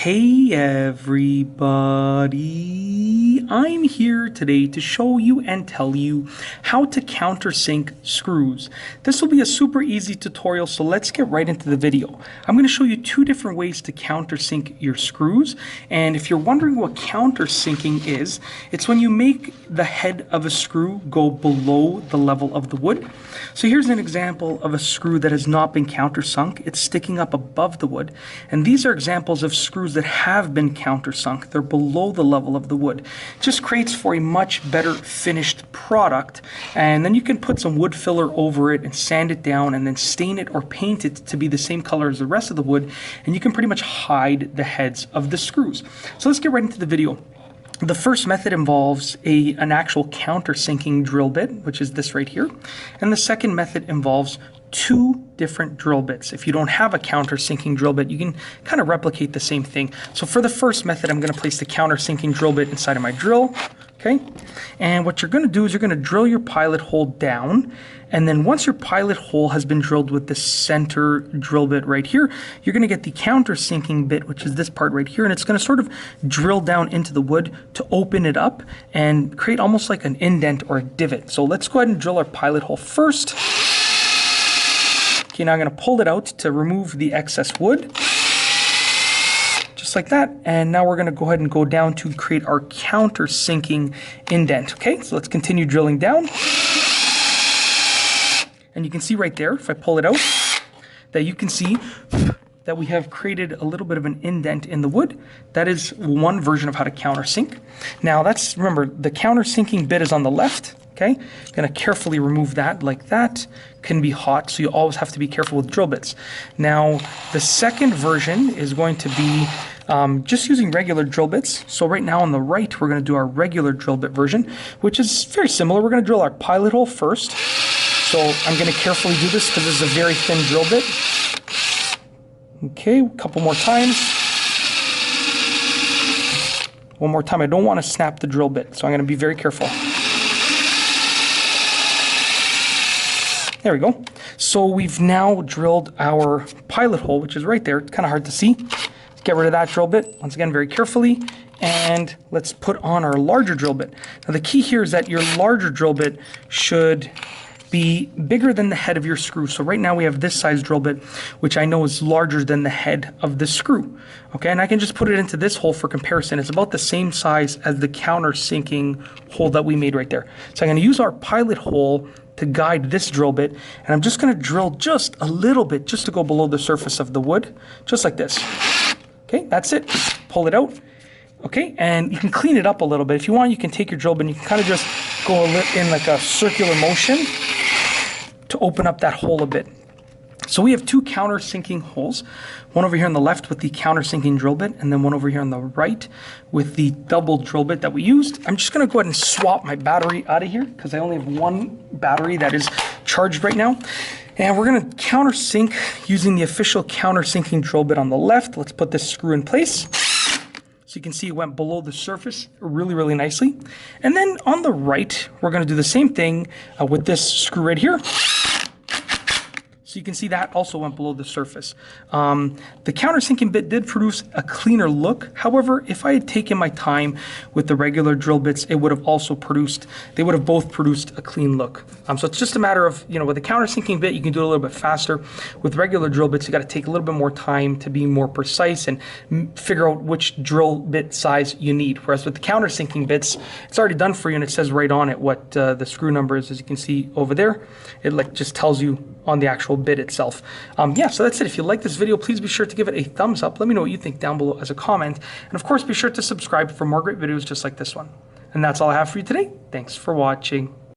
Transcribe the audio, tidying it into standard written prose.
Hey everybody, I'm here today to show you and tell you how to countersink screws. This will be a super easy tutorial, so let's get right into the video. I'm going to show you two different ways to countersink your screws, and if you're wondering what countersinking is, it's when you make the head of a screw go below the level of the wood. So here's an example of a screw that has not been countersunk. It's sticking up above the wood, and these are examples of screws that have been countersunk. They're below the level of the wood. Just creates for a much better finished product, and then you can put some wood filler over it and sand it down and then stain it or paint it to be the same color as the rest of the wood, and you can pretty much hide the heads of the screws. So let's get right into the video. The first method involves an actual countersinking drill bit, which is this right here, and the second method involves two different drill bits. If you don't have a countersinking drill bit, you can kind of replicate the same thing. So for the first method, I'm going to place the countersinking drill bit inside of my drill. Okay, and what you're going to do is you're going to drill your pilot hole down, and then once your pilot hole has been drilled with the center drill bit right here, you're going to get the countersinking bit, which is this part right here, and it's going to sort of drill down into the wood to open it up and create almost like an indent or a divot. So let's go ahead and drill our pilot hole first. Okay, now I'm going to pull it out to remove the excess wood. Just like that, and now we're going to go ahead and go down to create our countersinking indent. Okay, so let's continue drilling down, and you can see right there, if I pull it out, that you can see that we have created a little bit of an indent in the wood. That is one version of how to countersink. Now that's, remember, the countersinking bit is on the left. Okay, going to carefully remove that like that. Can be hot, so you always have to be careful with drill bits. Now, the second version is going to be just using regular drill bits. So right now on the right, we're going to do our regular drill bit version, which is very similar. We're going to drill our pilot hole first. So I'm going to carefully do this because this is a very thin drill bit. Okay, a couple more times. One more time. I don't want to snap the drill bit, so I'm going to be very careful. There we go. So we've now drilled our pilot hole, which is right there. It's kind of hard to see. Let's get rid of that drill bit, once again, very carefully. And let's put on our larger drill bit. Now the key here is that your larger drill bit should be bigger than the head of your screw. So right now we have this size drill bit, which I know is larger than the head of the screw. Okay, and I can just put it into this hole for comparison. It's about the same size as the countersinking hole that we made right there. So I'm going to use our pilot hole to guide this drill bit, and I'm just going to drill just a little bit just to go below the surface of the wood, just like this. Okay, that's it. Pull it out. Okay, and you can clean it up a little bit. If you want, you can take your drill bit and you can kind of just go in like a circular motion to open up that hole a bit. So we have two countersinking holes, one over here on the left with the countersinking drill bit, and then one over here on the right with the double drill bit that we used. I'm just going to go ahead and swap my battery out of here because I only have one battery that is charged right now. And we're going to countersink using the official countersinking drill bit on the left. Let's put this screw in place. So you can see it went below the surface really, really nicely. And then on the right, we're going to do the same thing with this screw right here. So you can see that also went below the surface. The countersinking bit did produce a cleaner look. However, if I had taken my time with the regular drill bits, it would have also produced, they would have both produced a clean look. So it's just a matter of, with the countersinking bit, you can do it a little bit faster. With regular drill bits, you got to take a little bit more time to be more precise and figure out which drill bit size you need. Whereas with the countersinking bits, it's already done for you and it says right on it what the screw number is, as you can see over there. It just tells you on the actual bit itself. Yeah, so that's it. If you like this video, please be sure to give it a thumbs up. Let me know what you think down below as a comment. And of course, be sure to subscribe for more great videos just like this one. And that's all I have for you today. Thanks for watching.